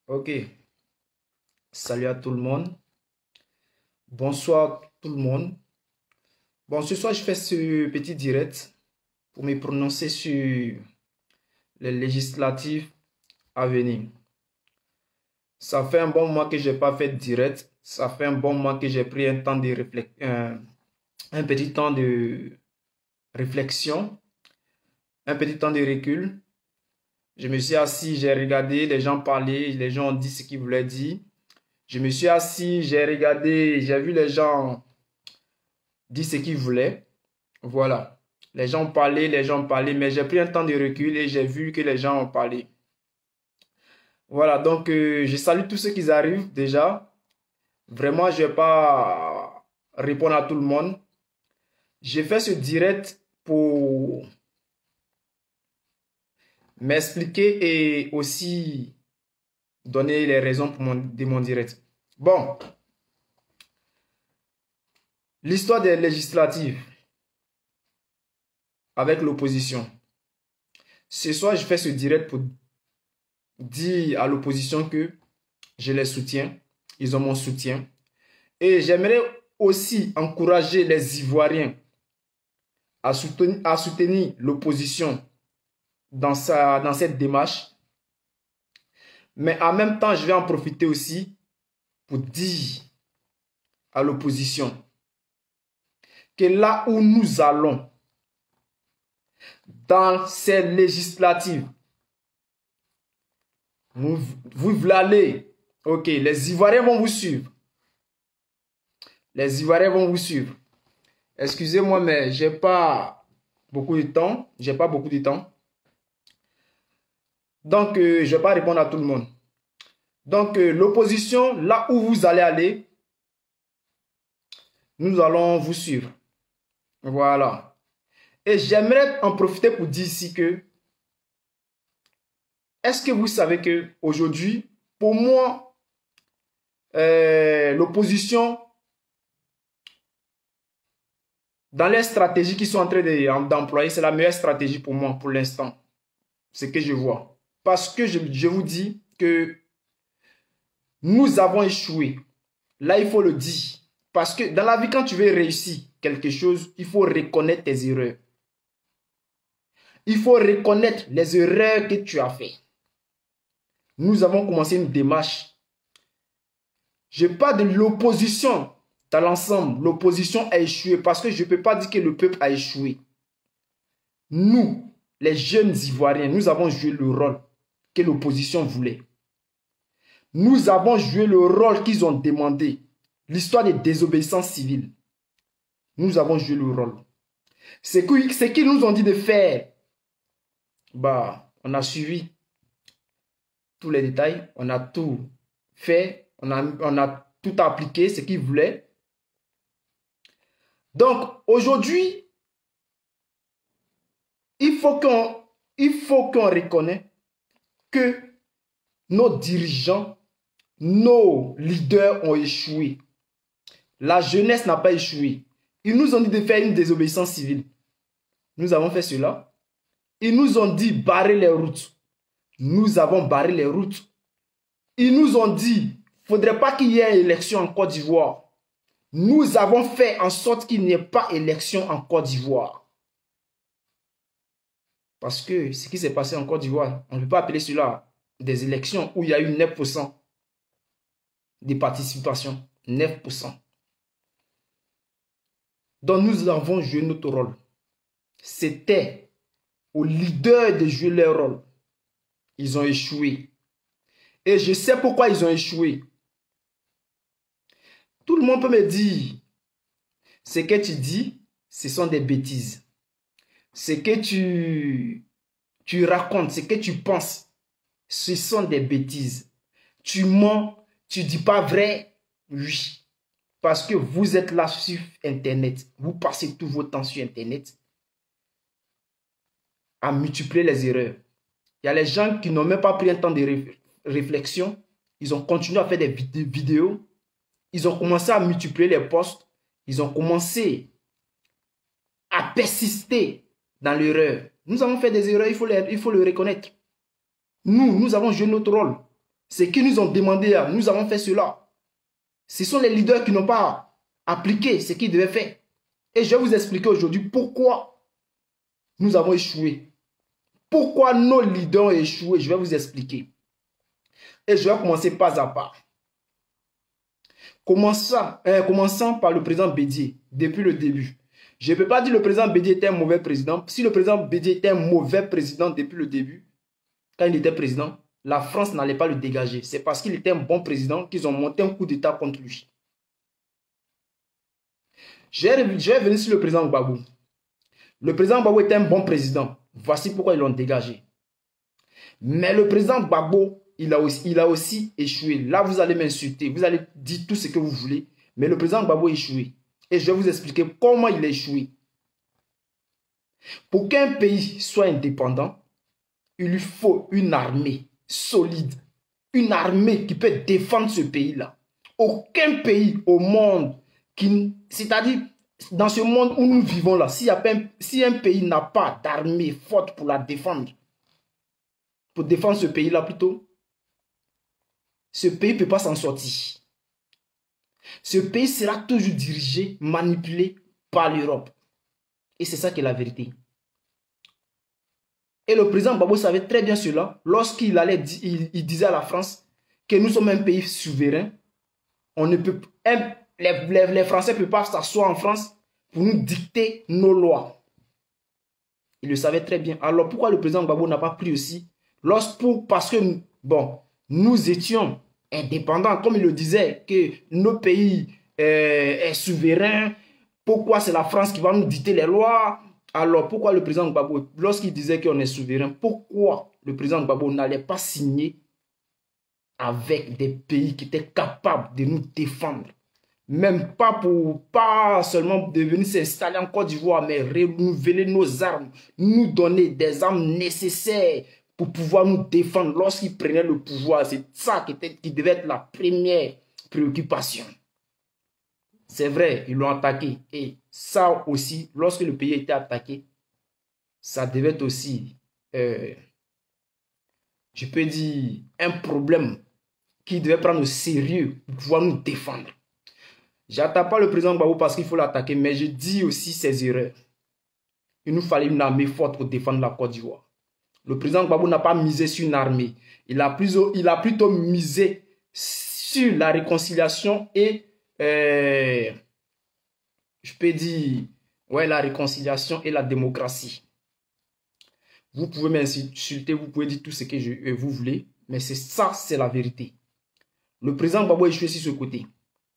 Ok, salut à tout le monde. Bonsoir tout le monde. Bon, ce soir, je fais ce petit direct pour me prononcer sur les législatives à venir. Ça fait un bon mois que je n'ai pas fait de direct. Ça fait un bon mois que j'ai pris un temps de un petit temps de réflexion, un petit temps de recul. Je me suis assis, j'ai regardé les gens parler, les gens ont dit ce qu'ils voulaient dire. Je me suis assis, j'ai regardé, j'ai vu les gens dire ce qu'ils voulaient. Voilà. Les gens ont parlé, mais j'ai pris un temps de recul et j'ai vu que les gens ont parlé. Voilà, donc je salue tous ceux qui arrivent déjà. Vraiment, je ne vais pas répondre à tout le monde. J'ai fait ce direct pour m'expliquer et aussi donner les raisons de mon direct. Bon, l'histoire des législatives avec l'opposition. Ce soir, je fais ce direct pour dire à l'opposition que je les soutiens. Ils ont mon soutien. Et j'aimerais aussi encourager les Ivoiriens à soutenir l'opposition dans cette démarche. Mais en même temps, je vais en profiter aussi pour dire à l'opposition que là où nous allons, dans ces législatives, vous voulez aller, ok, les Ivoiriens vont vous suivre. Les Ivoiriens vont vous suivre. Excusez-moi, mais j'ai pas beaucoup de temps. J'ai pas beaucoup de temps. Donc, je ne vais pas répondre à tout le monde. Donc, l'opposition, là où vous allez aller, nous allons vous suivre. Voilà. Et j'aimerais en profiter pour dire ici que, est-ce que vous savez que aujourd'hui, pour moi, l'opposition, dans les stratégies qu'ils sont en train d'employer, c'est la meilleure stratégie pour moi, pour l'instant. C'est ce que je vois. Parce que je vous dis que nous avons échoué. Là, il faut le dire. Parce que dans la vie, quand tu veux réussir quelque chose, il faut reconnaître tes erreurs. Il faut reconnaître les erreurs que tu as faites. Nous avons commencé une démarche. Je parle de l'opposition dans l'ensemble. L'opposition a échoué parce que je ne peux pas dire que le peuple a échoué. Nous, les jeunes Ivoiriens, nous avons joué le rôle que l'opposition voulait. Nous avons joué le rôle qu'ils ont demandé. L'histoire des désobéissances civiles. Nous avons joué le rôle. Ce qu'ils nous ont dit de faire, bah, on a suivi tous les détails, on a tout fait, on a tout appliqué, ce qu'ils voulaient. Donc, aujourd'hui, il faut qu'on reconnaisse que nos dirigeants, nos leaders ont échoué. La jeunesse n'a pas échoué. Ils nous ont dit de faire une désobéissance civile. Nous avons fait cela. Ils nous ont dit barrer les routes. Nous avons barré les routes. Ils nous ont dit il ne faudrait pas qu'il y ait élection en Côte d'Ivoire. Nous avons fait en sorte qu'il n'y ait pas élection en Côte d'Ivoire. Parce que ce qui s'est passé en Côte d'Ivoire, on ne peut pas appeler cela des élections où il y a eu 9% de participation. 9%. Donc nous avons joué notre rôle. C'était aux leaders de jouer leur rôle. Ils ont échoué. Et je sais pourquoi ils ont échoué. Tout le monde peut me dire, ce que tu dis, ce sont des bêtises. Ce que tu racontes, ce que tu penses, ce sont des bêtises. Tu mens, tu ne dis pas vrai, oui. Parce que vous êtes là sur Internet. Vous passez tout votre temps sur Internet à multiplier les erreurs. Il y a les gens qui n'ont même pas pris un temps de réflexion. Ils ont continué à faire des vidéos. Ils ont commencé à multiplier les posts. Ils ont commencé à persister dans l'erreur. Nous avons fait des erreurs, il faut le reconnaître. Nous avons joué notre rôle. C'est qu'ils nous ont demandé, nous avons fait cela. Ce sont les leaders qui n'ont pas appliqué ce qu'ils devaient faire. Et je vais vous expliquer aujourd'hui pourquoi nous avons échoué. Pourquoi nos leaders ont échoué, je vais vous expliquer. Et je vais commencer pas à pas. Commençant par le président Bédié, depuis le début. Je ne peux pas dire que le président Bédié était un mauvais président. Si le président Bédié était un mauvais président depuis le début, quand il était président, la France n'allait pas le dégager. C'est parce qu'il était un bon président qu'ils ont monté un coup d'État contre lui. Je vais venir sur le président Gbagbo. Le président Gbagbo était un bon président. Voici pourquoi ils l'ont dégagé. Mais le président Gbagbo, il a aussi échoué. Là, vous allez m'insulter. Vous allez dire tout ce que vous voulez. Mais le président Gbagbo a échoué. Et je vais vous expliquer comment il a échoué. Pour qu'un pays soit indépendant, il lui faut une armée solide. Une armée qui peut défendre ce pays-là. Aucun pays au monde, c'est-à-dire dans ce monde où nous vivons là, si un pays n'a pas d'armée forte pour la défendre, pour défendre ce pays-là plutôt, ce pays ne peut pas s'en sortir. Ce pays sera toujours dirigé, manipulé par l'Europe. Et c'est ça qui est la vérité. Et le président Gbagbo savait très bien cela lorsqu'il il disait à la France que nous sommes un pays souverain. On ne peut, les Français ne peuvent pas s'asseoir en France pour nous dicter nos lois. Il le savait très bien. Alors pourquoi le président Gbagbo n'a pas pris aussi? Parce que, bon, nous étions indépendants, comme il le disait, que nos pays est souverain. Pourquoi c'est la France qui va nous dicter les lois? Alors pourquoi le président Gbagbo, lorsqu'il disait qu'on est souverain, pourquoi le président Gbagbo n'allait pas signer avec des pays qui étaient capables de nous défendre? Même pas seulement de venir s'installer en Côte d'Ivoire, mais renouveler nos armes, nous donner des armes nécessaires pour pouvoir nous défendre lorsqu'ils prenaient le pouvoir. C'est ça qui devait être la première préoccupation. C'est vrai, ils l'ont attaqué. Et ça aussi, lorsque le pays a été attaqué, ça devait être aussi, je peux dire, un problème qu'il devait prendre au sérieux pour pouvoir nous défendre. Je n'attaque pas le président Gbagbo parce qu'il faut l'attaquer, mais je dis aussi ses erreurs. Il nous fallait une armée forte pour défendre la Côte d'Ivoire. Le président Gbagbo n'a pas misé sur une armée. Il a plutôt misé sur la réconciliation et, je peux dire, ouais, la réconciliation et la démocratie. Vous pouvez m'insulter, vous pouvez dire tout ce que vous voulez, mais c'est la vérité. Le président Gbagbo a échoué sur ce côté.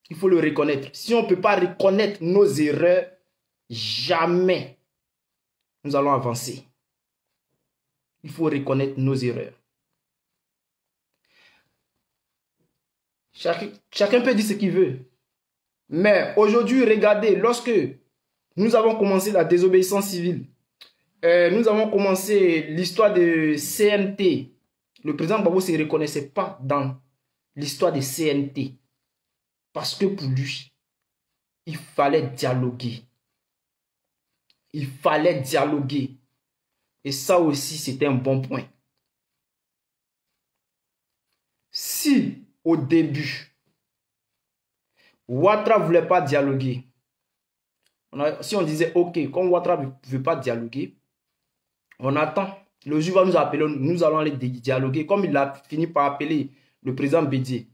Il faut le reconnaître. Si on ne peut pas reconnaître nos erreurs, jamais nous allons avancer. Il faut reconnaître nos erreurs. Chacun peut dire ce qu'il veut. Mais aujourd'hui, regardez, lorsque nous avons commencé la désobéissance civile, nous avons commencé l'histoire de CNT. Le président Gbagbo ne se reconnaissait pas dans l'histoire de CNT. Parce que pour lui, il fallait dialoguer. Il fallait dialoguer. Et ça aussi, c'était un bon point. Si, au début, Ouattara ne voulait pas dialoguer, si on disait, ok, comme Ouattara ne veut pas dialoguer, on attend. Le juge va nous appeler, nous allons aller dialoguer, comme il a fini par appeler le président Bédié.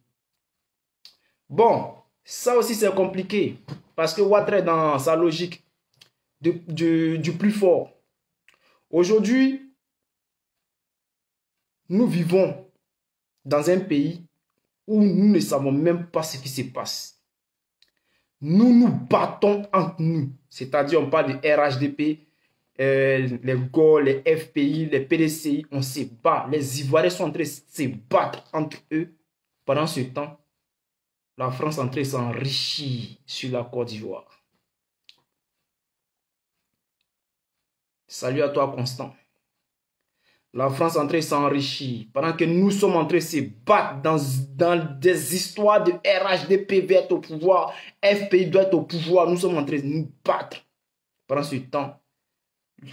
Bon, ça aussi c'est compliqué, parce que Ouattara est dans sa logique du plus fort. Aujourd'hui, nous vivons dans un pays où nous ne savons même pas ce qui se passe. Nous nous battons entre nous, c'est-à-dire on parle de RHDP, les GO, les FPI, les PDCI, on se bat. Les Ivoiriens sont en train de se battre entre eux. Pendant ce temps, la France est en train de s'enrichir sur la Côte d'Ivoire. Salut à toi, Constant. La France est en train de s'enrichir pendant que nous sommes en train de se battre dans des histoires de RHDP va être au pouvoir, FPI doit être au pouvoir. Nous sommes en train de nous battre. Pendant ce temps,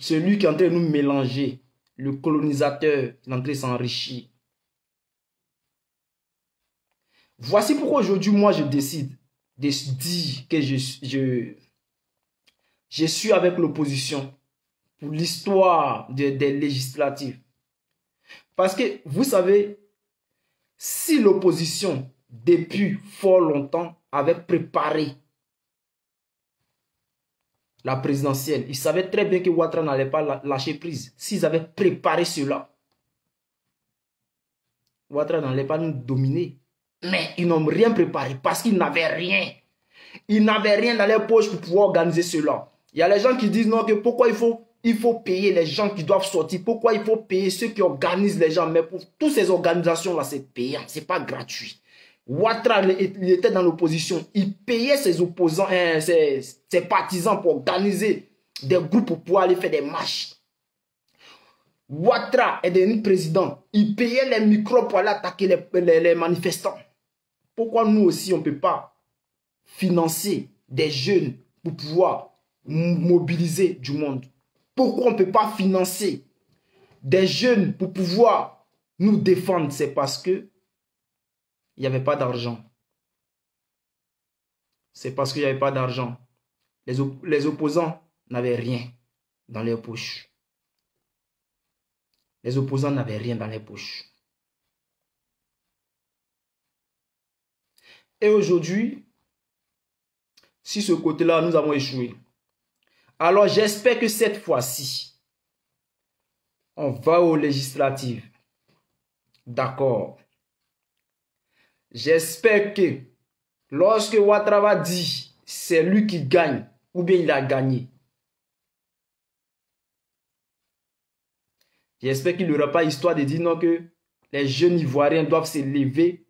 celui qui est en train de nous mélanger, le colonisateur, est en train de s'enrichir. Voici pourquoi aujourd'hui, moi, je décide de dire que je suis avec l'opposition pour l'histoire des législatives. Parce que, vous savez, si l'opposition, depuis fort longtemps, avait préparé la présidentielle, ils savaient très bien que Ouattara n'allait pas lâcher prise. S'ils avaient préparé cela, Ouattara n'allait pas nous dominer. Mais ils n'ont rien préparé parce qu'ils n'avaient rien. Ils n'avaient rien dans leurs poches pour pouvoir organiser cela. Il y a les gens qui disent non, que pourquoi il faut payer les gens qui doivent sortir. Pourquoi il faut payer ceux qui organisent les gens. Mais pour toutes ces organisations-là, c'est payant. Ce n'est pas gratuit. Ouattara, il était dans l'opposition. Il payait ses opposants, ses partisans pour organiser des groupes pour pouvoir aller faire des marches. Ouattara est devenu président. Il payait les micros pour aller attaquer les manifestants. Pourquoi nous aussi, on ne peut pas financer des jeunes pour pouvoir mobiliser du monde? Pourquoi on ne peut pas financer des jeunes pour pouvoir nous défendre? C'est parce que il n'y avait pas d'argent. C'est parce qu'il n'y avait pas d'argent. Les opposants n'avaient rien dans leurs poches. Les opposants n'avaient rien dans les poches. Et aujourd'hui, si ce côté-là, nous avons échoué. Alors j'espère que cette fois-ci, on va aux législatives. D'accord. J'espère que lorsque Ouattara dit c'est lui qui gagne, ou bien il a gagné, j'espère qu'il n'y aura pas histoire de dire non que les jeunes Ivoiriens doivent se lever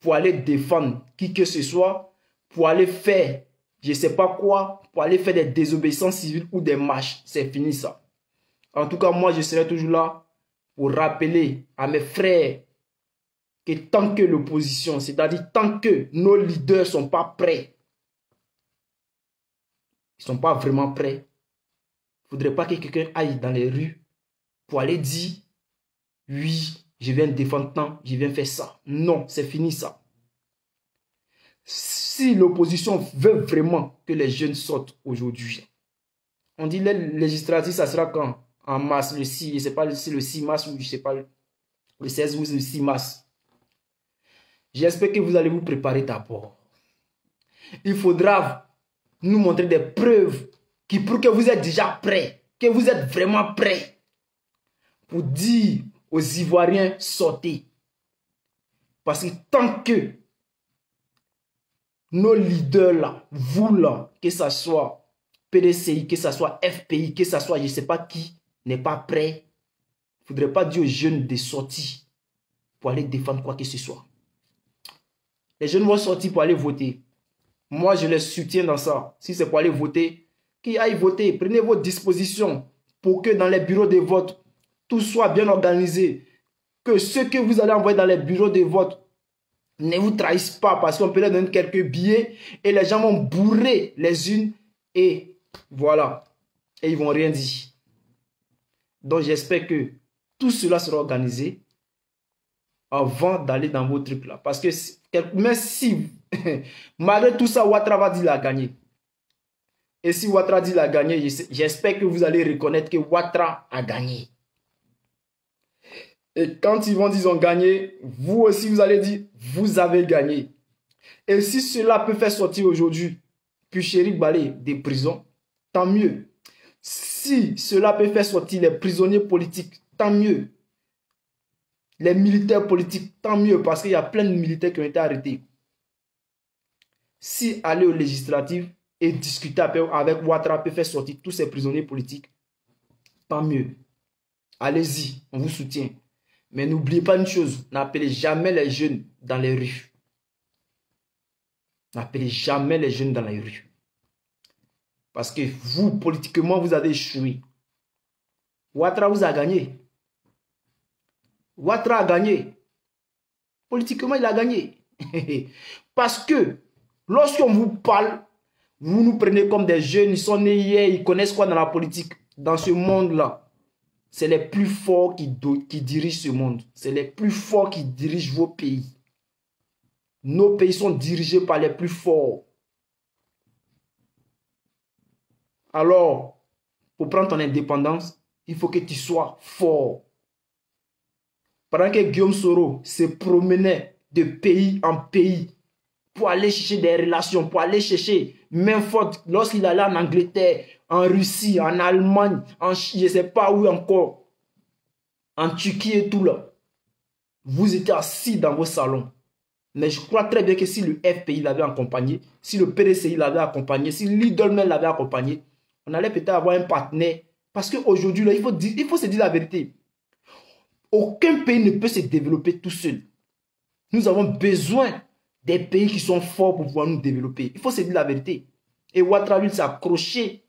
pour aller défendre qui que ce soit, pour aller faire je ne sais pas quoi, pour aller faire des désobéissances civiles ou des marches. C'est fini ça. En tout cas, moi, je serai toujours là pour rappeler à mes frères que tant que l'opposition, c'est-à-dire tant que nos leaders ne sont pas prêts, ils ne sont pas vraiment prêts, il ne faudrait pas que quelqu'un aille dans les rues pour aller dire oui, je viens défendre tant, je viens faire ça. Non, c'est fini ça. Si l'opposition veut vraiment que les jeunes sortent aujourd'hui, on dit les législatives, ça sera quand? En mars, le 6, je ne sais pas si le 6 mars ou je ne sais pas, le 16 ou le 6 mars. J'espère que vous allez vous préparer d'abord. Il faudra nous montrer des preuves qui prouvent que vous êtes déjà prêts, que vous êtes vraiment prêts pour dire aux Ivoiriens sortez. Parce que tant que nos leaders là, vous là, que ce soit PDCI, que ce soit FPI, que ce soit je ne sais pas qui, n'est pas prêt, il ne faudrait pas dire aux jeunes de sortir pour aller défendre quoi que ce soit. Les jeunes vont sortir pour aller voter. Moi, je les soutiens dans ça. Si c'est pour aller voter, qu'ils aillent voter. Prenez vos dispositions pour que dans les bureaux de vote, tout soit bien organisé. Que ceux que vous allez envoyer dans les bureaux de vote ne vous trahissent pas parce qu'on peut leur donner quelques billets et les gens vont bourrer les unes et voilà. Et ils vont rien dire. Donc j'espère que tout cela sera organisé avant d'aller dans vos trucs là. Parce que même si, malgré tout ça, Ouattara va dire qu'il a gagné. Et si Ouattara dit qu'il a gagné, j'espère que vous allez reconnaître que Ouattara a gagné. Et quand ils vont dire qu'ils ont gagné, vous aussi vous allez dire vous avez gagné. Et si cela peut faire sortir aujourd'hui Pucherik Balé des prisons, tant mieux. Si cela peut faire sortir les prisonniers politiques, tant mieux. Les militaires politiques, tant mieux, parce qu'il y a plein de militaires qui ont été arrêtés. Si aller aux législatives et discuter avec Ouattara peut faire sortir tous ces prisonniers politiques, tant mieux. Allez-y, on vous soutient. Mais n'oubliez pas une chose, n'appelez jamais les jeunes dans les rues. N'appelez jamais les jeunes dans les rues. Parce que vous, politiquement, vous avez échoué. Ouattara vous a gagné. Ouattara a gagné. Politiquement, il a gagné. Parce que lorsqu'on vous parle, vous nous prenez comme des jeunes, ils sont nés hier, ils connaissent quoi dans la politique. Dans ce monde-là, c'est les plus forts qui dirigent ce monde. C'est les plus forts qui dirigent vos pays. Nos pays sont dirigés par les plus forts. Alors, pour prendre ton indépendance, il faut que tu sois fort. Pendant que Guillaume Soro se promenait de pays en pays pour aller chercher des relations, pour aller chercher main forte, lorsqu'il allait en Angleterre, en Russie, en Allemagne, en je ne sais pas où encore, en Turquie et tout là, vous étiez assis dans vos salons. Mais je crois très bien que si le FPI l'avait accompagné, si le PDCI l'avait accompagné, si l'Idolmen l'avait accompagné, on allait peut-être avoir un partenaire. Parce qu'aujourd'hui, il faut se dire la vérité. Aucun pays ne peut se développer tout seul. Nous avons besoin des pays qui sont forts pour pouvoir nous développer. Il faut se dire la vérité. Et Ouattara s'est accroché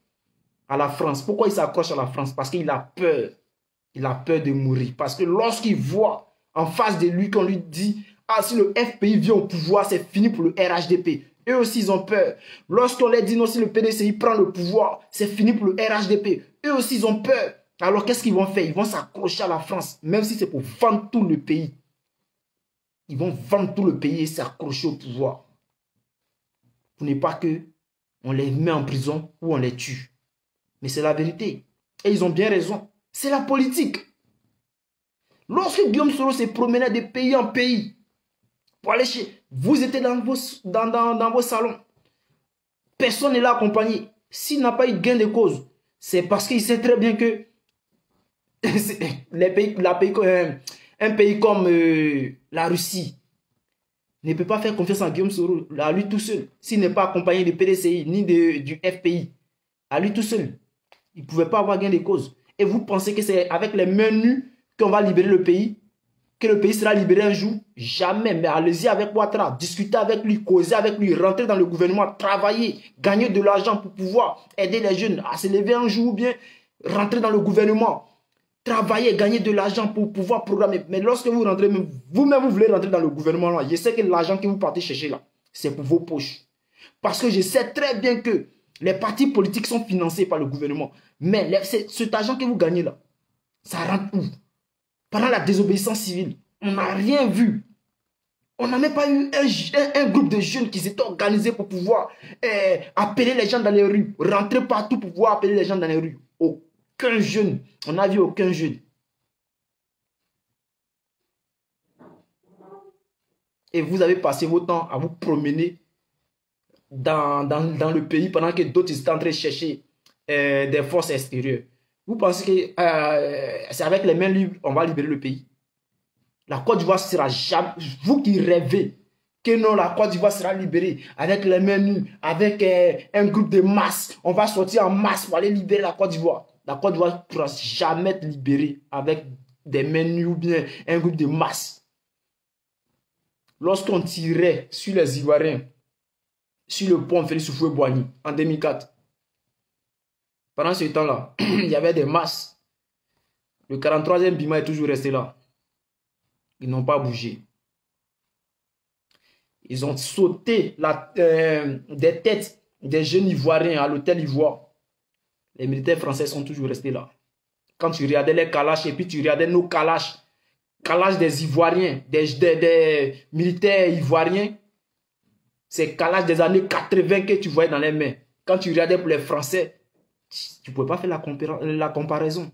à la France. Pourquoi il s'accroche à la France? Parce qu'il a peur. Il a peur de mourir. Parce que lorsqu'il voit en face de lui qu'on lui dit « Ah, si le FPI vient au pouvoir, c'est fini pour le RHDP. » Eux aussi, ils ont peur. Lorsqu'on leur dit « Non, si le PDCI prend le pouvoir, c'est fini pour le RHDP. » Eux aussi, ils ont peur. Alors, qu'est-ce qu'ils vont faire? Ils vont s'accrocher à la France, même si c'est pour vendre tout le pays. Ils vont vendre tout le pays et s'accrocher au pouvoir. Pour ne pas que on les met en prison ou on les tue. Mais c'est la vérité. Et ils ont bien raison. C'est la politique. Lorsque Guillaume Soro se promenait de pays en pays, pour aller chez... Vous étiez dans vos salons. Personne ne l'a accompagné. S'il n'a pas eu de gain de cause, c'est parce qu'il sait très bien que un pays comme la Russie ne peut pas faire confiance à Guillaume Soro, à lui tout seul. S'il n'est pas accompagné du PDCI ni du FPI, à lui tout seul, il ne pouvait pas avoir gain de cause. Et vous pensez que c'est avec les mains nues qu'on va libérer le pays? Que le pays sera libéré un jour? Jamais. Mais allez-y avec Ouattara, discutez avec lui, causez avec lui, rentrez dans le gouvernement, travaillez, gagnez de l'argent pour pouvoir aider les jeunes à se lever un jour ou bien rentrer dans le gouvernement. Travailler, gagner de l'argent pour pouvoir programmer. Mais lorsque vous rentrez, vous-même vous voulez rentrer dans le gouvernement, là, je sais que l'argent que vous partez chercher là, c'est pour vos poches. Parce que je sais très bien que les partis politiques sont financés par le gouvernement. Mais cet argent que vous gagnez là, ça rentre où? Pendant la désobéissance civile, on n'a rien vu. On n'a même pas eu un groupe de jeunes qui s'étaient organisés pour pouvoir appeler les gens dans les rues, rentrer partout pour pouvoir appeler les gens dans les rues. Aucun jeune. On n'a vu aucun jeune. Et vous avez passé votre temps à vous promener dans le pays pendant que d'autres étaient en train de chercher des forces extérieures. Vous pensez que c'est avec les mains libres qu'on va libérer le pays? La Côte d'Ivoire sera jamais... Vous qui rêvez que non, la Côte d'Ivoire sera libérée avec les mains nues, avec un groupe de masse. On va sortir en masse pour aller libérer la Côte d'Ivoire. La Côte d'Ivoire ne pourra jamais être libérée avec des mains nues ou bien un groupe de masse. Lorsqu'on tirait sur les Ivoiriens, sur le pont Félix Houphouët-Boigny en 2004, pendant ce temps-là, il y avait des masses. Le 43e Bima est toujours resté là. Ils n'ont pas bougé. Ils ont sauté des têtes des jeunes Ivoiriens à l'hôtel Ivoire. Les militaires français sont toujours restés là. Quand tu regardais les Kalash et puis tu regardais nos Kalash, Kalash des Ivoiriens, des militaires ivoiriens, c'est Kalash des années 80 que tu voyais dans les mains. Quand tu regardais pour les Français, tu ne pouvais pas faire la comparaison.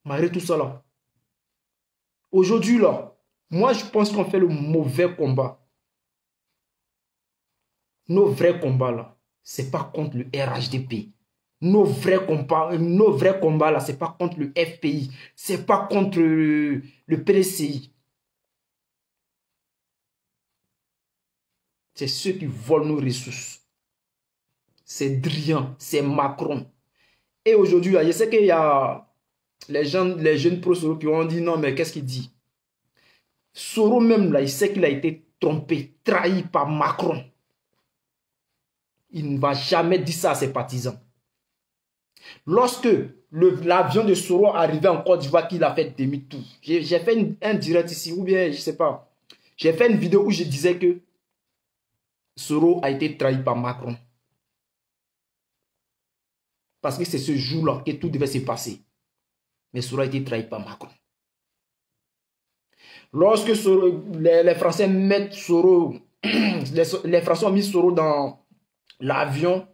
Malgré tout ça là. Aujourd'hui là, moi je pense qu'on fait le mauvais combat. Nos vrais combats là, c'est pas contre le RHDP. Nos vrais combats là, c'est pas contre le FPI. C'est pas contre le PDCI. C'est ceux qui volent nos ressources. C'est Drian, c'est Macron. Et aujourd'hui, je sais qu'il y a les jeunes pro-Soro qui ont dit non, mais qu'est-ce qu'il dit? Soro même là, il sait qu'il a été trompé, trahi par Macron. Il ne va jamais dire ça à ses partisans. Lorsque l'avion de Soro arrivait en Côte d'Ivoire, qu'il a fait demi-tour. J'ai fait un direct ici, ou bien, je ne sais pas. J'ai fait une vidéo où je disais que Soro a été trahi par Macron. Parce que c'est ce jour-là que tout devait se passer. Mais Soro a été trahi par Macron. Lorsque les Français mettent Soro, les Français ont mis Soro dans l'avion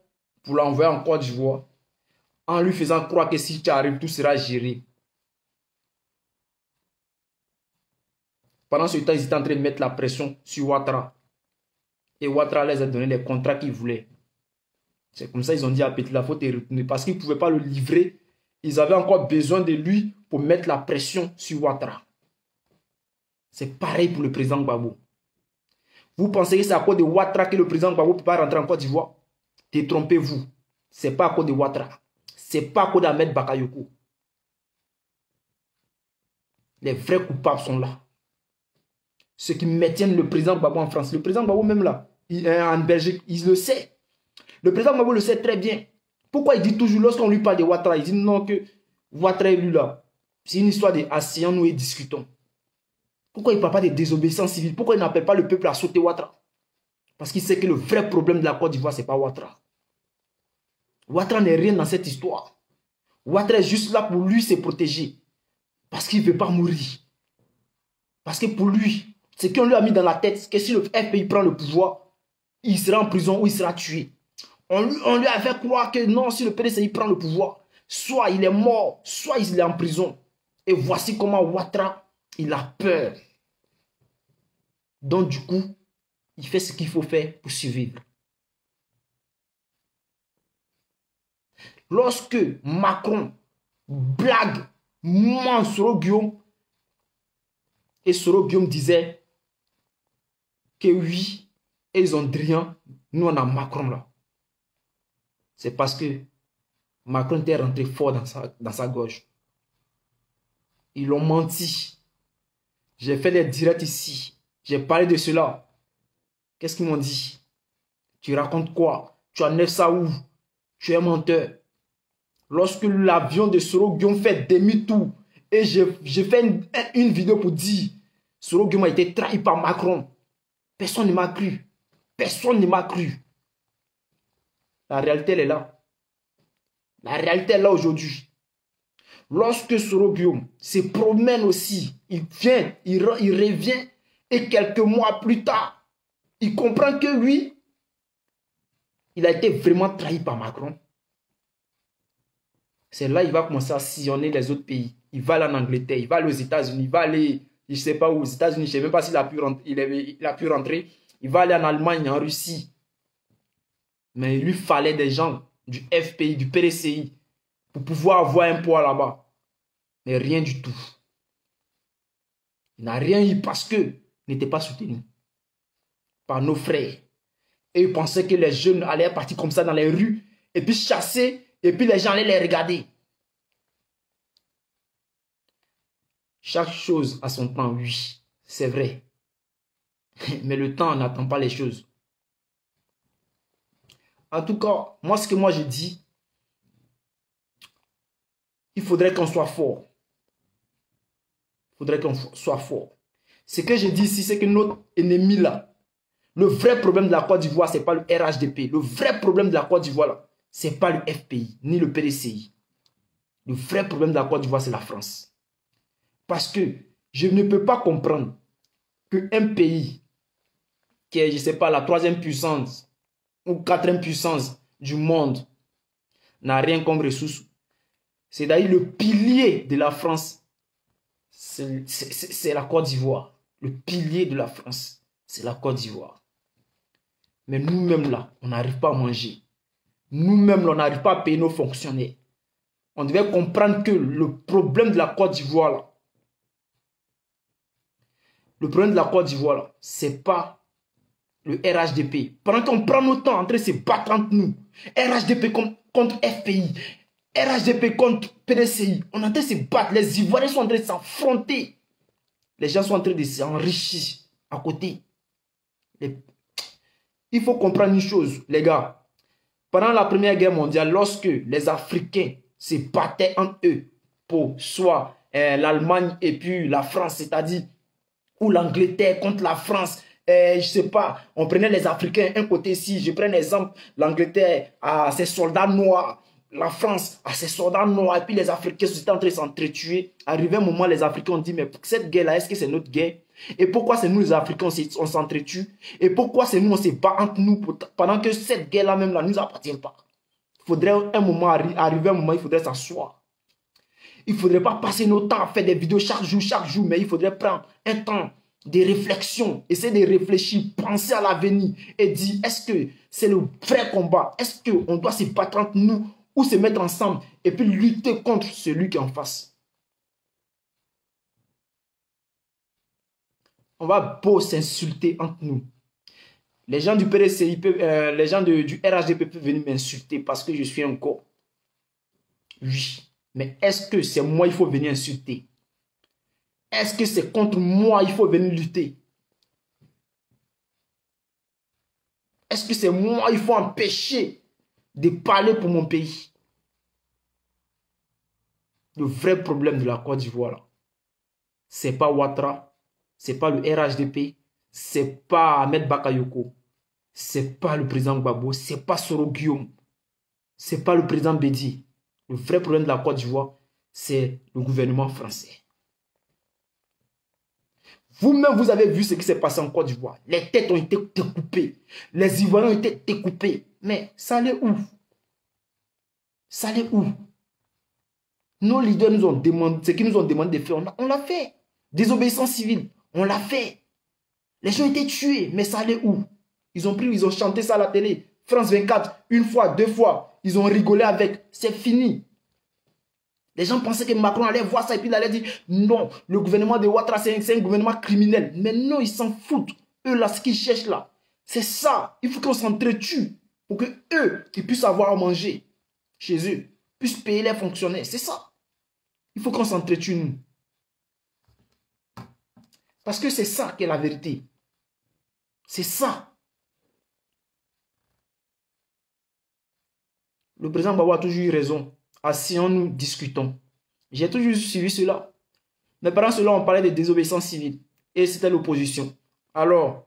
pour l'envoyer en Côte d'Ivoire, en lui faisant croire que si tu arrives, tout sera géré. Pendant ce temps, ils étaient en train de mettre la pression sur Ouattara. Et Ouattara les a donné les contrats qu'ils voulaient. C'est comme ça qu'ils ont dit à Petit la faute est retournée. Parce qu'ils ne pouvaient pas le livrer. Ils avaient encore besoin de lui pour mettre la pression sur Ouattara. C'est pareil pour le président Gbagbo. Vous pensez que c'est à cause de Ouattara que le président Gbagbo ne peut pas rentrer en Côte d'Ivoire? Détrompez-vous. Ce n'est pas à cause de Ouattara. Ce n'est pas à cause d'Ahmed Bakayoko. Les vrais coupables sont là. Ceux qui maintiennent le président Gbagbo en France. Le président Gbagbo même là, en Belgique, il le sait. Le président Gbagbo le sait très bien. Pourquoi il dit toujours, lorsqu'on lui parle de Ouattara, il dit non que Ouattara est lui là. C'est une histoire de asseyons-nous et discutons. Pourquoi il ne parle pas de désobéissance civile? Pourquoi il n'appelle pas le peuple à sauter Ouattara? Parce qu'il sait que le vrai problème de la Côte d'Ivoire, ce n'est pas Ouattara. Ouattara n'est rien dans cette histoire. Ouattara est juste là pour lui se protéger. Parce qu'il ne veut pas mourir. Parce que pour lui, ce qu'on lui a mis dans la tête, c'est que si le FPI prend le pouvoir, il sera en prison ou il sera tué. On lui a fait croire que non, si le PDCI prend le pouvoir, soit il est mort, soit il est en prison. Et voici comment Ouattara, il a peur. Donc du coup, il fait ce qu'il faut faire pour survivre. Lorsque Macron blague, ment Soro Guillaume, et Soro Guillaume disait que oui, ils ont rien, nous on a Macron là. C'est parce que Macron était rentré fort dans sa gorge. Ils l'ont menti. J'ai fait des directs ici. J'ai parlé de cela. Qu'est-ce qu'ils m'ont dit? Tu racontes quoi? Tu enlèves ça où? Tu es menteur. Lorsque l'avion de Soro Guillaume fait demi-tour, et j'ai fait une vidéo pour dire Soro Guillaume a été trahi par Macron. Personne ne m'a cru. Personne ne m'a cru. La réalité, elle est là. La réalité est là aujourd'hui. Lorsque Soro Guillaume se promène aussi, il vient, il revient, et quelques mois plus tard, il comprend que oui, il a été vraiment trahi par Macron. C'est là qu'il va commencer à sillonner les autres pays. Il va aller en Angleterre, il va aller aux États-Unis, il va aller, je ne sais pas où, aux États-Unis, je ne sais même pas s'il a pu rentrer. Il va aller en Allemagne, en Russie. Mais il lui fallait des gens du FPI, du PDCI, pour pouvoir avoir un poids là-bas. Mais rien du tout. Il n'a rien eu parce qu'il n'était pas soutenu par nos frères. Et ils pensaient que les jeunes allaient partir comme ça dans les rues, et puis chasser, et puis les gens allaient les regarder. Chaque chose a son temps, oui, c'est vrai. Mais le temps n'attend pas les choses. En tout cas, moi, ce que moi je dis, il faudrait qu'on soit fort. Il faudrait qu'on soit fort. Ce que je dis ici, c'est que notre ennemi là, le vrai problème de la Côte d'Ivoire, ce n'est pas le RHDP. Le vrai problème de la Côte d'Ivoire là, ce n'est pas le FPI, ni le PDCI. Le vrai problème de la Côte d'Ivoire, c'est la France. Parce que je ne peux pas comprendre qu'un pays qui est, je ne sais pas, la 3e puissance ou 4e puissance du monde n'a rien comme ressource. C'est d'ailleurs le pilier de la France, c'est la Côte d'Ivoire. Le pilier de la France, c'est la Côte d'Ivoire. Mais nous-mêmes là, on n'arrive pas à manger. Nous-mêmes là, on n'arrive pas à payer nos fonctionnaires. On devait comprendre que le problème de la Côte d'Ivoire là, le problème de la Côte d'Ivoire là, c'est pas le RHDP. Pendant qu'on prend notre temps en train de se battre entre nous, RHDP contre FPI, RHDP contre PDCI, on est en train de se battre. Les Ivoiriens sont en train de s'affronter. Les gens sont en train de s'enrichir à côté. Il faut comprendre une chose, les gars. Pendant la Première Guerre mondiale, lorsque les Africains se battaient entre eux pour soit l'Allemagne et puis la France, c'est-à-dire ou l'Angleterre contre la France, je ne sais pas, on prenait les Africains un côté ici, je prends l'exemple, l'Angleterre à ses soldats noirs, la France à ses soldats noirs, et puis les Africains étaient en train de s'entretuer. Arrivé un moment, les Africains ont dit, mais cette guerre-là, est-ce que c'est notre guerre? Et pourquoi c'est nous les Africains, on s'entretue? Et pourquoi c'est nous, on se bat entre nous pendant que cette guerre-là même là, ne nous appartient pas? Il faudrait un moment, arriver un moment, il faudrait s'asseoir. Il ne faudrait pas passer nos temps à faire des vidéos chaque jour, mais il faudrait prendre un temps de réflexion, essayer de réfléchir, penser à l'avenir et dire, est-ce que c'est le vrai combat? Est-ce qu'on doit se battre entre nous ou se mettre ensemble et puis lutter contre celui qui est en face? On va beau s'insulter entre nous. Les gens du PDCI, les gens du RHDP peuvent venir m'insulter parce que je suis un corps. Oui. Mais est-ce que c'est moi il faut venir insulter? Est-ce que c'est contre moi il faut venir lutter? Est-ce que c'est moi il faut empêcher de parler pour mon pays? Le vrai problème de la Côte d'Ivoire, ce n'est pas Ouattara, ce n'est pas le RHDP, ce n'est pas Ahmed Bakayoko, ce n'est pas le président Gbagbo, ce n'est pas Soro Guillaume, ce n'est pas le président Bédi. Le vrai problème de la Côte d'Ivoire, c'est le gouvernement français. Vous-même, vous avez vu ce qui s'est passé en Côte d'Ivoire. Les têtes ont été découpées. Les Ivoiriens ont été découpés. Mais ça allait où? Ça allait où? Nos leaders nous ont demandé, ce qu'ils nous ont demandé de faire, on l'a fait. Désobéissance civile, on l'a fait. Les gens ont été tués, mais ça allait où? Ils ont chanté ça à la télé. France 24, une fois, deux fois. Ils ont rigolé avec. C'est fini. Les gens pensaient que Macron allait voir ça et puis il allait dire non, le gouvernement de Ouattara c'est un gouvernement criminel. Mais non, ils s'en foutent. Eux là, ce qu'ils cherchent là, c'est ça. Il faut qu'on s'entretue pour que eux, ils puissent avoir à manger chez eux, puissent payer les fonctionnaires. C'est ça. Il faut qu'on s'entretue nous. Parce que c'est ça qui est la vérité. C'est ça. Le président Gbagbo a toujours eu raison. Asseyons-nous, discutons. J'ai toujours suivi cela. Mais pendant cela, on parlait de désobéissance civile. Et c'était l'opposition. Alors,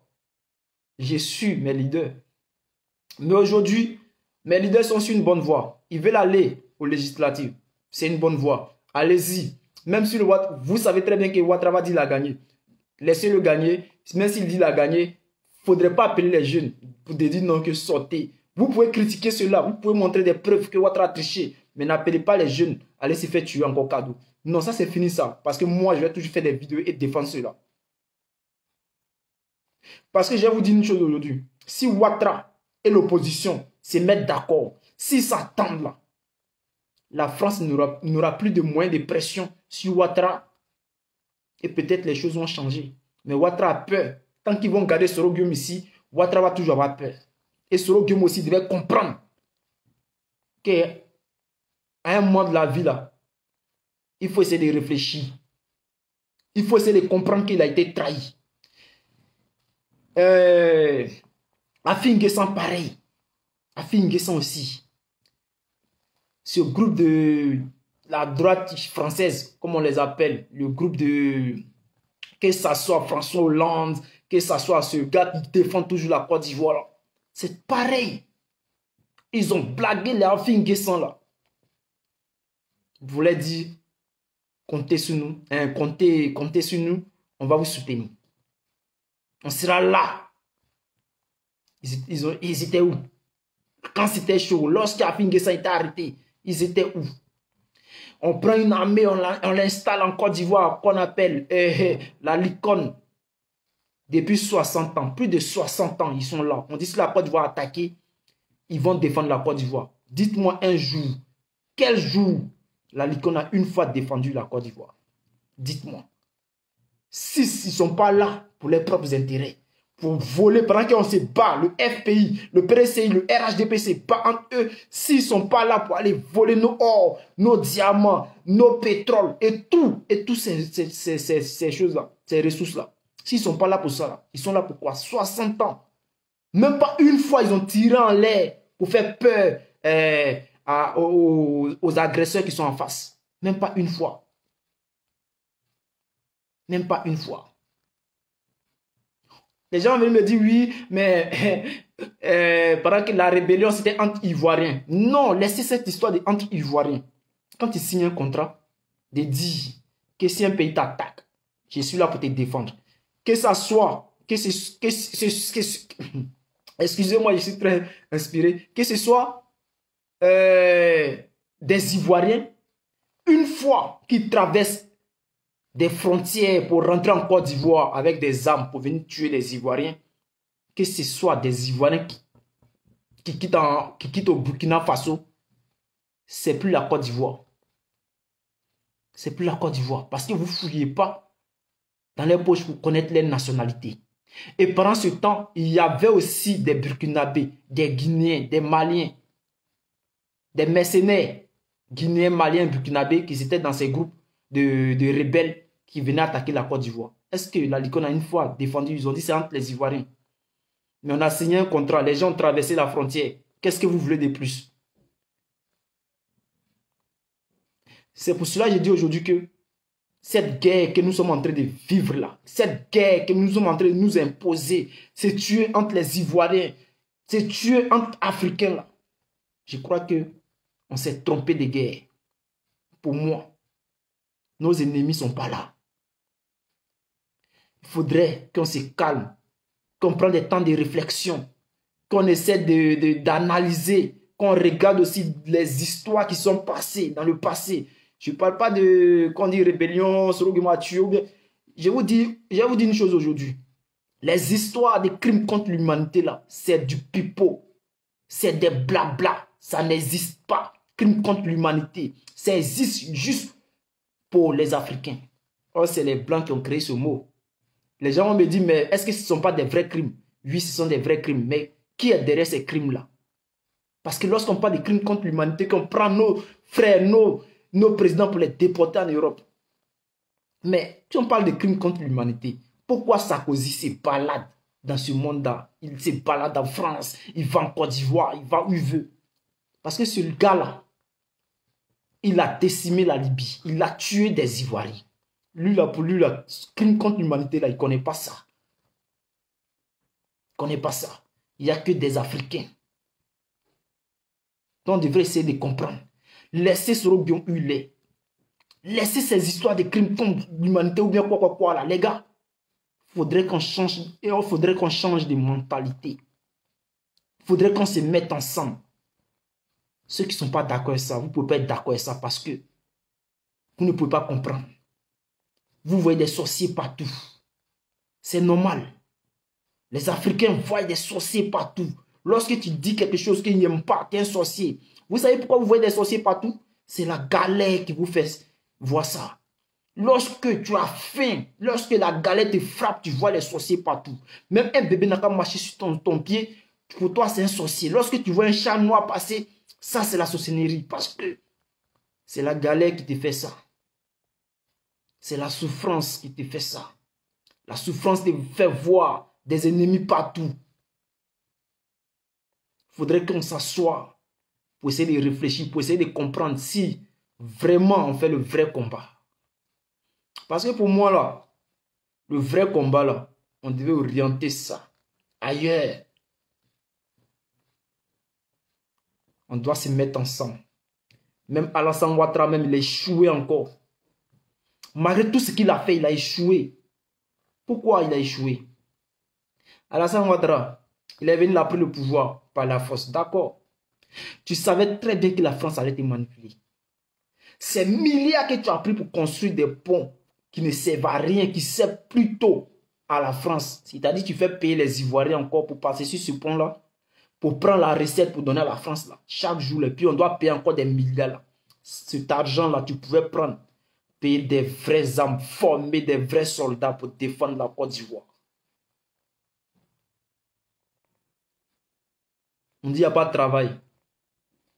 j'ai su mes leaders. Mais aujourd'hui, mes leaders sont sur une bonne voie. Ils veulent aller aux législatives. C'est une bonne voie. Allez-y. Même si vous savez très bien que Ouattara va dire qu'il a gagné. Laissez-le gagner. Même s'il dit qu'il a gagné, il ne faudrait pas appeler les jeunes pour dire non, que sortez. Vous pouvez critiquer cela. Vous pouvez montrer des preuves que Ouattara a triché. Mais n'appelez pas les jeunes à aller se faire tuer encore cadeau. Non, ça c'est fini ça. Parce que moi, je vais toujours faire des vidéos et défendre cela. Parce que je vais vous dire une chose aujourd'hui. Si Ouattara et l'opposition se mettent d'accord, s'ils s'attendent là, la France n'aura plus de moyens de pression sur Ouattara. Et peut-être les choses vont changer. Mais Ouattara a peur. Tant qu'ils vont garder Soro Guillaume ici, Ouattara va toujours avoir peur. Et Soro Guillaume aussi devait comprendre que à un moment de la vie, là, il faut essayer de réfléchir. Il faut essayer de comprendre qu'il a été trahi. Afi N'Guessan, pareil. Afi N'Guessan aussi. Ce groupe de la droite française, comme on les appelle, le groupe de... Que ça soit François Hollande, que ça soit ce gars qui défend toujours la Côte d'Ivoire, c'est pareil. Ils ont blagué les Afi N'Guessan, là. Voulait dire, comptez sur nous, hein, comptez sur nous, on va vous soutenir. On sera là. Ils étaient où? Quand c'était chaud, lorsqu'Afi N'Guessan était arrêté, ils étaient où? On prend une armée, on l'installe en Côte d'Ivoire, qu'on appelle la Licon. Depuis 60 ans, plus de 60 ans, ils sont là. On dit que la Côte d'Ivoire attaquée, ils vont défendre la Côte d'Ivoire. Dites-moi un jour, quel jour la Licon a une fois défendu la Côte d'Ivoire? Dites-moi. Si ils ne sont pas là pour leurs propres intérêts, pour voler pendant qu'on se bat, le FPI, le PDCI, le RHDP se battent entre eux, s'ils ne sont pas là pour aller voler nos or, nos diamants, nos pétroles et toutes ces choses-là, ces ressources-là, s'ils ne sont pas là pour ça, là, ils sont là pour quoi? 60 ans. Même pas une fois, ils ont tiré en l'air pour faire peur aux agresseurs qui sont en face. Même pas une fois. Même pas une fois. Les gens veulent me dire oui, mais pendant que la rébellion c'était entre Ivoiriens. Non, laissez cette histoire de entre Ivoiriens. Quand tu signes un contrat, de dire que si un pays t'attaque, je suis là pour te défendre. que ça soit, excusez-moi, je suis très inspiré, que ce soit des Ivoiriens, une fois qu'ils traversent des frontières pour rentrer en Côte d'Ivoire avec des armes pour venir tuer les Ivoiriens, que ce soit des Ivoiriens qui quittent au Burkina Faso, c'est plus la Côte d'Ivoire. C'est plus la Côte d'Ivoire. Parce que vous ne fouillez pas dans les poches pour connaître les nationalités. Et pendant ce temps, il y avait aussi des Burkinabés, des Guinéens, des Maliens, des mercenaires guinéens, maliens, burkinabés qui étaient dans ces groupes de rebelles qui venaient attaquer la Côte d'Ivoire. Est-ce que la Licorne a une fois défendu? Ils ont dit c'est entre les Ivoiriens. Mais on a signé un contrat, les gens ont traversé la frontière. Qu'est-ce que vous voulez de plus? C'est pour cela que je dis aujourd'hui que cette guerre que nous sommes en train de vivre là, cette guerre que nous sommes en train de nous imposer, c'est tuer entre les Ivoiriens, c'est tuer entre Africains là. Je crois que on s'est trompé de guerre. Pour moi, nos ennemis ne sont pas là. Il faudrait qu'on se calme, qu'on prenne des temps de réflexion, qu'on essaie d'analyser, qu'on regarde aussi les histoires qui sont passées dans le passé. Je ne parle pas de, quand on dit rébellion, je vous dis une chose aujourd'hui. Les histoires des crimes contre l'humanité là, c'est du pipeau. C'est des blabla. Ça n'existe pas. Crime contre l'humanité. Ça existe juste pour les Africains. Or, c'est les Blancs qui ont créé ce mot. Les gens vont me dire, mais est-ce que ce ne sont pas des vrais crimes? Oui, ce sont des vrais crimes. Mais qui est derrière ces crimes-là? Parce que lorsqu'on parle de crimes contre l'humanité, qu'on prend nos frères, nos présidents pour les déporter en Europe. Mais si on parle de crimes contre l'humanité, pourquoi Sarkozy se balade dans ce monde-là? Il se balade en France, il va en Côte d'Ivoire, il va où il veut. Parce que ce gars-là, il a décimé la Libye, il a tué des Ivoiriens. Lui, là, pour lui, le crime contre l'humanité, là, il ne connaît pas ça. Il ne connaît pas ça. Il n'y a que des Africains. Donc, on devrait essayer de comprendre. Laissez ce Robion huler. Laissez ces histoires de crimes contre l'humanité ou bien quoi, là, les gars. Il faudrait qu'on change, et il faudrait qu'on change de mentalité. Il faudrait qu'on se mette ensemble. Ceux qui ne sont pas d'accord avec ça, vous ne pouvez pas être d'accord avec ça parce que vous ne pouvez pas comprendre. Vous voyez des sorciers partout. C'est normal. Les Africains voient des sorciers partout. Lorsque tu dis quelque chose qu'ils n'aiment pas, tu es un sorcier. Vous savez pourquoi vous voyez des sorciers partout? C'est la galère qui vous fait voir ça. Lorsque tu as faim, lorsque la galère te frappe, tu vois les sorciers partout. Même un bébé n'a qu'à marcher sur ton pied. Pour toi, c'est un sorcier. Lorsque tu vois un chat noir passer, ça, c'est la sorcellerie. Parce que c'est la galère qui te fait ça. C'est la souffrance qui te fait ça. La souffrance te fait voir des ennemis partout. Il faudrait qu'on s'assoie pour essayer de réfléchir, pour essayer de comprendre si vraiment on fait le vrai combat. Parce que pour moi, là, le vrai combat, là, on devait orienter ça ailleurs. On doit se mettre ensemble. Même Alassane Ouattara, même, il a échoué encore. Malgré tout ce qu'il a fait, il a échoué. Pourquoi il a échoué? Alassane Ouattara, il est venu, il a pris le pouvoir par la force. D'accord. Tu savais très bien que la France allait te manipuler. Ces milliards que tu as pris pour construire des ponts qui ne servent à rien, qui servent plutôt à la France. C'est-à-dire que tu fais payer les Ivoiriens encore pour passer sur ce pont-là, pour prendre la recette pour donner à la France là, chaque jour. Et puis on doit payer encore des milliards là. Cet argent-là, tu pouvais prendre, payer des vrais hommes, former des vrais soldats pour défendre la Côte d'Ivoire. On dit qu'il n'y a pas de travail.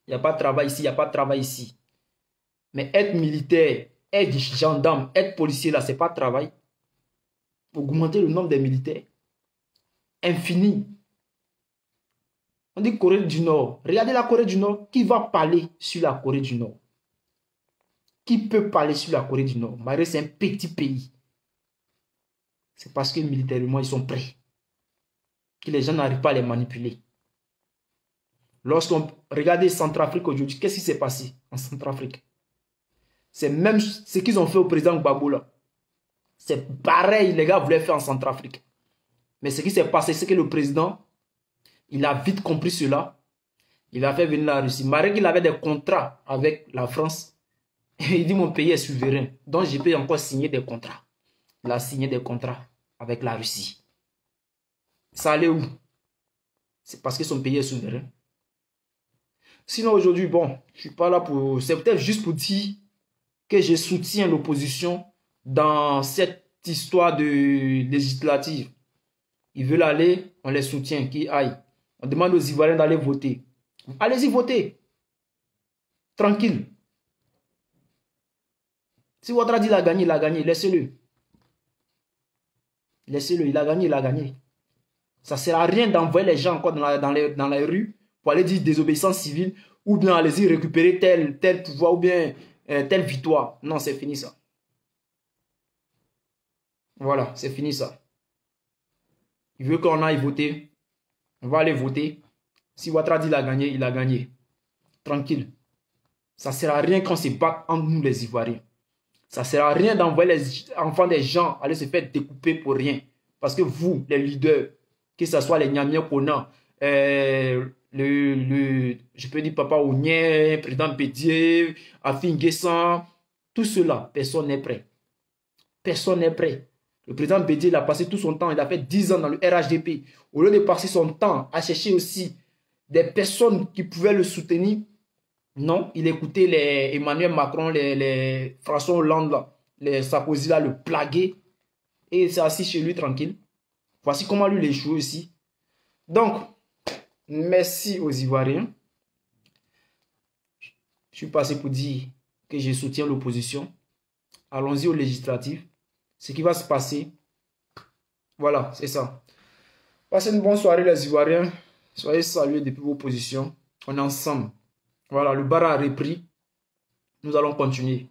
Il n'y a pas de travail ici, il n'y a pas de travail ici. Mais être militaire, être gendarme, être policier, là, ce n'est pas de travail. Augmenter le nombre des militaires. Infini. On dit Corée du Nord. Regardez la Corée du Nord. Qui va parler sur la Corée du Nord? Qui peut parler sur la Corée du Nord? Malgré c'est un petit pays. C'est parce que militairement, ils sont prêts. Que les gens n'arrivent pas à les manipuler. Lorsqu'on regarde Centrafrique aujourd'hui, qu'est-ce qui s'est passé en Centrafrique? C'est même ce qu'ils ont fait au président Gbagbo là. C'est pareil, les gars voulaient faire en Centrafrique. Mais ce qui s'est passé, c'est que le président, il a vite compris cela. Il a fait venir la Russie. Malgré qu'il avait des contrats avec la France, il dit mon pays est souverain. Donc je peux encore signer des contrats. Il a signé des contrats avec la Russie. Ça allait où? C'est parce que son pays est souverain. Sinon aujourd'hui, bon, je suis pas là pour... C'est peut-être juste pour dire que je soutiens l'opposition dans cette histoire de législative. Ils veulent aller, on les soutient, qu'ils aillent. On demande aux Ivoiriens d'aller voter. Allez-y voter. Tranquille. Si Ouattara dit il a gagné, il a gagné. Laissez-le. Laissez-le, il a gagné, il a gagné. Ça ne sert à rien d'envoyer les gens encore dans les rues pour aller dire désobéissance civile ou bien allez-y récupérer tel pouvoir ou bien telle victoire. Non, c'est fini ça. Voilà, c'est fini ça. Il veut qu'on aille voter. On va aller voter. Si Ouattara dit il a gagné, il a gagné. Tranquille. Ça ne sert à rien qu'on se batte entre nous les Ivoiriens. Ça ne sert à rien d'envoyer les enfants des gens aller se faire découper pour rien. Parce que vous, les leaders, que ce soit les Nyamia Kona, je peux dire Papa Ounye, Président Bédié, Afin Guessan, tout cela, personne n'est prêt. Personne n'est prêt. Le président Bédié, il a passé tout son temps, il a fait 10 ans dans le RHDP. Au lieu de passer son temps à chercher aussi des personnes qui pouvaient le soutenir, non, il écoutait les Emmanuel Macron, les François Hollande, les Sarkozy là, le plaguer. Et il s'est assis chez lui tranquille. Voici comment lui il échoue aussi. Donc, merci aux Ivoiriens. Je suis passé pour dire que je soutiens l'opposition. Allons-y aux législatives. Ce qui va se passer, voilà, c'est ça. Passez une bonne soirée les Ivoiriens. Soyez salués depuis vos positions. On est ensemble. Voilà, le bar a repris. Nous allons continuer.